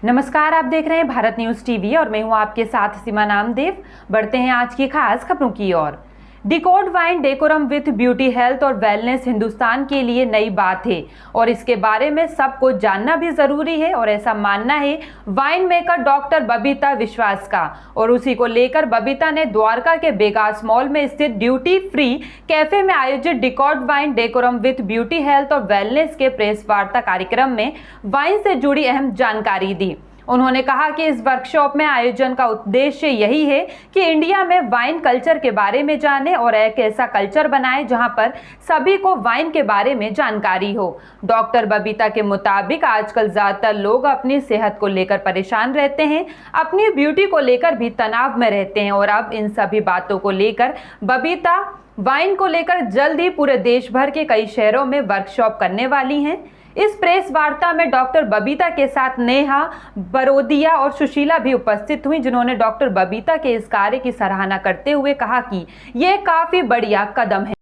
नमस्कार, आप देख रहे हैं भारत न्यूज टीवी और मैं हूं आपके साथ सीमा नामदेव। बढ़ते हैं आज की खास खबरों की ओर। Decode wine decorum with beauty health और वेलनेस हिंदुस्तान के लिए नई बात है और इसके बारे में सबको जानना भी जरूरी है और ऐसा मानना है वाइन मेकर डॉक्टर बबीता विश्वास का। और उसी को लेकर बबीता ने द्वारका के बेगास मॉल में स्थित ड्यूटी फ्री कैफे में आयोजित decode wine decorum with beauty health और वेलनेस के प्रेस वार्ता कार्यक्रम में वाइन से जुड़ी अहम जानकारी दी। उन्होंने कहा कि इस वर्कशॉप में आयोजन का उद्देश्य यही है कि इंडिया में वाइन कल्चर के बारे में जाने और एक ऐसा कल्चर बनाए जहां पर सभी को वाइन के बारे में जानकारी हो। डॉक्टर बबीता के मुताबिक आजकल ज्यादातर लोग अपनी सेहत को लेकर परेशान रहते हैं, अपनी ब्यूटी को लेकर भी तनाव में रहते हैं और अब इन सभी बातों को लेकर बबीता वाइन को लेकर जल्द ही पूरे देश भर के कई शहरों में वर्कशॉप करने वाली हैं। इस प्रेस वार्ता में डॉक्टर बबीता के साथ नेहा बरोदिया और सुशीला भी उपस्थित हुई, जिन्होंने डॉक्टर बबीता के इस कार्य की सराहना करते हुए कहा कि ये काफी बढ़िया कदम है।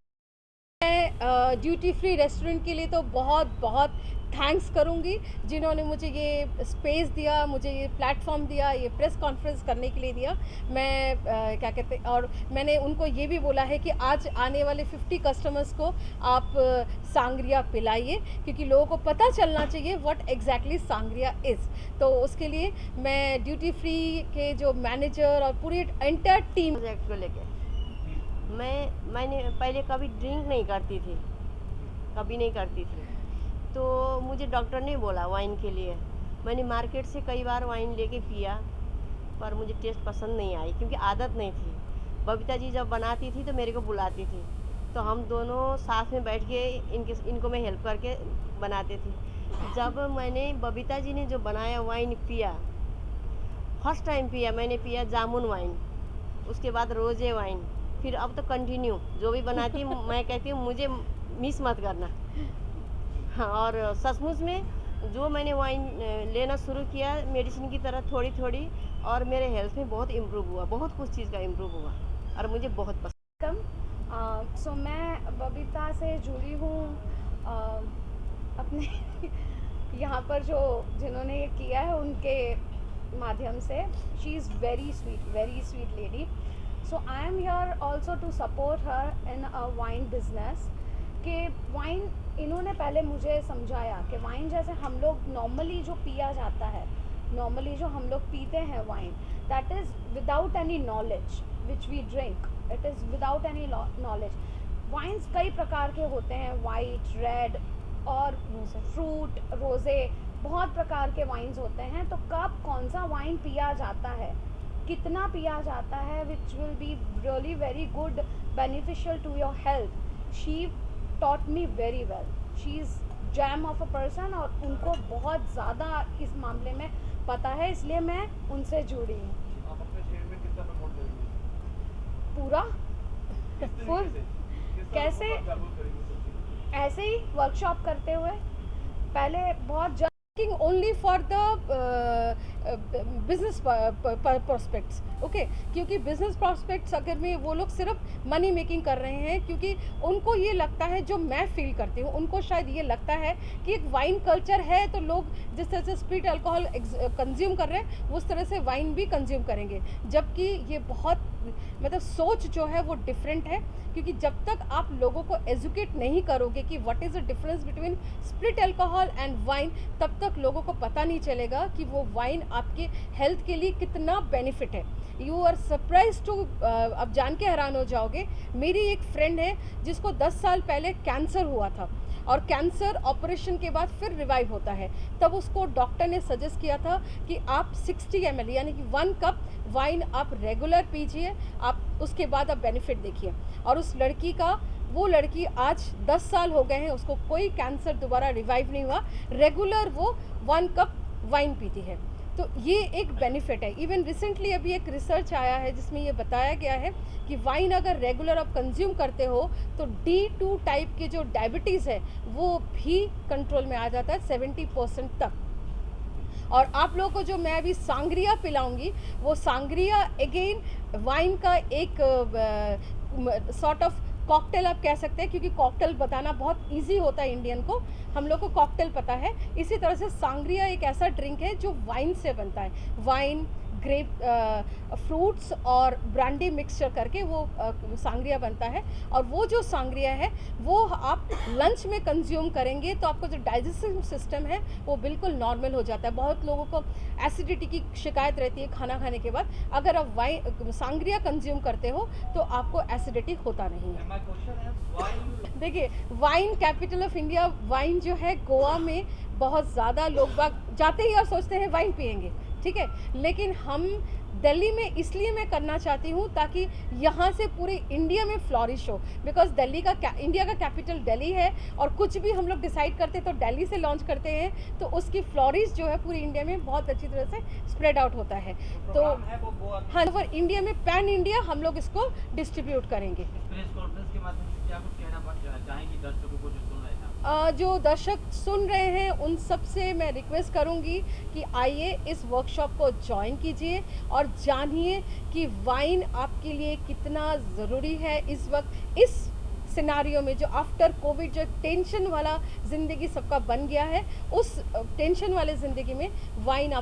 मैं ड्यूटी फ्री रेस्टोरेंट के लिए तो बहुत बहुत थैंक्स करूंगी, जिन्होंने मुझे ये स्पेस दिया, मुझे ये प्लेटफॉर्म दिया, ये प्रेस कॉन्फ्रेंस करने के लिए दिया। मैं क्या कहते हैं, और मैंने उनको ये भी बोला है कि आज आने वाले 50 कस्टमर्स को आप सांग्रिया पिलाइए, क्योंकि लोगों को पता चलना चाहिए व्हाट एग्जैक्टली सांग्रिया इज़। तो उसके लिए मैं ड्यूटी फ्री के जो मैनेजर और पूरी एंटायर टीम प्रोजेक्ट को लेके मैंने पहले कभी ड्रिंक नहीं करती थी, कभी नहीं करती थी। तो मुझे डॉक्टर ने बोला वाइन के लिए। मैंने मार्केट से कई बार वाइन लेके पिया, पर मुझे टेस्ट पसंद नहीं आई, क्योंकि आदत नहीं थी। बबीता जी जब बनाती थी तो मेरे को बुलाती थी, तो हम दोनों साथ में बैठ के इनको मैं हेल्प करके बनाते थे। जब मैंने बबीता जी ने जो बनाया वाइन पिया, फर्स्ट टाइम पिया, मैंने पिया जामुन वाइन, उसके बाद रोजे वाइन, फिर अब तो कंटिन्यू जो भी बनाती मैं कहती हूँ मुझे मिस मत करना। हाँ, और सचमुच में जो मैंने वाइन लेना शुरू किया मेडिसिन की तरह थोड़ी थोड़ी, और मेरे हेल्थ में बहुत इम्प्रूव हुआ, बहुत कुछ चीज़ का इम्प्रूव हुआ और मुझे बहुत पसंद। सो मैं बबीता से जुड़ी हूँ अपने यहाँ पर जिन्होंने ये किया है उनके माध्यम से। She is very sweet lady. So I am here also to support her in a wine business. कि वाइन इन्होंने पहले मुझे समझाया कि वाइन जैसे हम लोग नॉर्मली जो पिया जाता है, नॉर्मली जो हम लोग पीते हैं wine, that is without any knowledge which we drink, it is without any knowledge. Wines कई प्रकार के होते हैं, वाइट, रेड और फ्रूट, रोज़े, बहुत प्रकार के वाइन्स होते हैं। तो कब कौन सा वाइन पिया जाता है, कितना पिया जाता है, which will be really very good beneficial to your health. She taught me very well. She is jam of a person और उनको बहुत ज़्यादा इस मामले में पता है, इसलिए मैं उनसे जुड़ी हूँ। आप अपने शहर में कितना प्रमोट करेंगे? पूरा फुल कैसे? ऐसे ही वर्कशॉप करते हुए, पहले बहुत only for the business prospects, okay, क्योंकि बिजनेस प्रोस्पेक्ट्स अगर में वो लोग सिर्फ मनी मेकिंग कर रहे हैं, क्योंकि उनको ये लगता है, जो मैं फील करती हूँ, उनको शायद ये लगता है कि एक वाइन कल्चर है तो लोग जिस तरह से स्प्रिट अल्कोहल कंज्यूम कर रहे हैं उस तरह से वाइन भी कंज्यूम करेंगे, जबकि ये बहुत मतलब सोच जो है वो डिफरेंट है। क्योंकि जब तक आप लोगों को एजुकेट नहीं करोगे कि what is the difference between spirit alcohol and wine, तब तक लोगों को पता नहीं चलेगा कि वो वाइन आपके हेल्थ के लिए कितना बेनिफिट है। यू आर सरप्राइज टू, अब जान के हैरान हो जाओगे। मेरी एक फ्रेंड है जिसको 10 साल पहले कैंसर हुआ था, और कैंसर ऑपरेशन के बाद फिर रिवाइव होता है। तब उसको डॉक्टर ने सजेस्ट किया था कि आप 60 ml यानी कि 1 कप वाइन आप रेगुलर पीजिए, आप उसके बाद आप बेनिफिट देखिए। और उस लड़की का, वो लड़की आज 10 साल हो गए हैं, उसको कोई कैंसर दोबारा रिवाइव नहीं हुआ, रेगुलर वो 1 कप वाइन पीती है। तो ये एक बेनिफिट है। इवन रिसेंटली अभी एक रिसर्च आया है जिसमें ये बताया गया है कि वाइन अगर रेगुलर आप कंज्यूम करते हो तो D2 टाइप के जो डायबिटीज़ है वो भी कंट्रोल में आ जाता है 70% तक। और आप लोगों को जो मैं अभी सांग्रिया पिलाऊंगी, वो सांग्रिया अगेन वाइन का एक सॉर्ट ऑफ कॉकटेल आप कह सकते हैं, क्योंकि कॉकटेल बताना बहुत इजी होता है इंडियन को, हम लोग को कॉकटेल पता है। इसी तरह से सांग्रिया एक ऐसा ड्रिंक है जो वाइन से बनता है, वाइन, ग्रेप फ्रूट्स और ब्रांडी मिक्सचर करके वो सांग्रिया बनता है। और वो जो सांग्रिया है वो आप लंच में कंज्यूम करेंगे तो आपको जो डाइजेस्टिव सिस्टम है वो बिल्कुल नॉर्मल हो जाता है। बहुत लोगों को एसिडिटी की शिकायत रहती है खाना खाने के बाद, अगर आप वाइन सांग्रिया कंज्यूम करते हो तो आपको एसिडिटी होता नहीं है। My question is why देखिए, wine capital of India, wine जो है गोवा में बहुत ज़्यादा लोग बाग जाते ही और सोचते हैं वाइन पियेंगे, ठीक है, लेकिन हम दिल्ली में इसलिए मैं करना चाहती हूँ ताकि यहाँ से पूरे इंडिया में फ्लॉरिश हो, बिकॉज दिल्ली का इंडिया का कैपिटल दिल्ली है और कुछ भी हम लोग डिसाइड करते हैं तो दिल्ली से लॉन्च करते हैं, तो उसकी फ्लॉरिश जो है पूरी इंडिया में बहुत अच्छी तरह से स्प्रेड आउट होता है। तो प्रोग्राम है वो गोवा हाँ, ओवर इंडिया में, पैन इंडिया हम लोग इसको डिस्ट्रीब्यूट करेंगे। प्रेस कॉन्फ्रेंस के माध्यम से क्या कुछ कहना चाहेंगी दर्शकों को जो सुन रहे हैं? जो दर्शक सुन रहे हैं उन सब से मैं रिक्वेस्ट करूंगी कि आइए इस वर्कशॉप को ज्वाइन कीजिए और जानिए कि वाइन आपके लिए कितना ज़रूरी है इस वक्त, इस सिनारियो में जो आफ्टर कोविड जो टेंशन वाला ज़िंदगी सबका बन गया है, उस टेंशन वाले ज़िंदगी में वाइन आप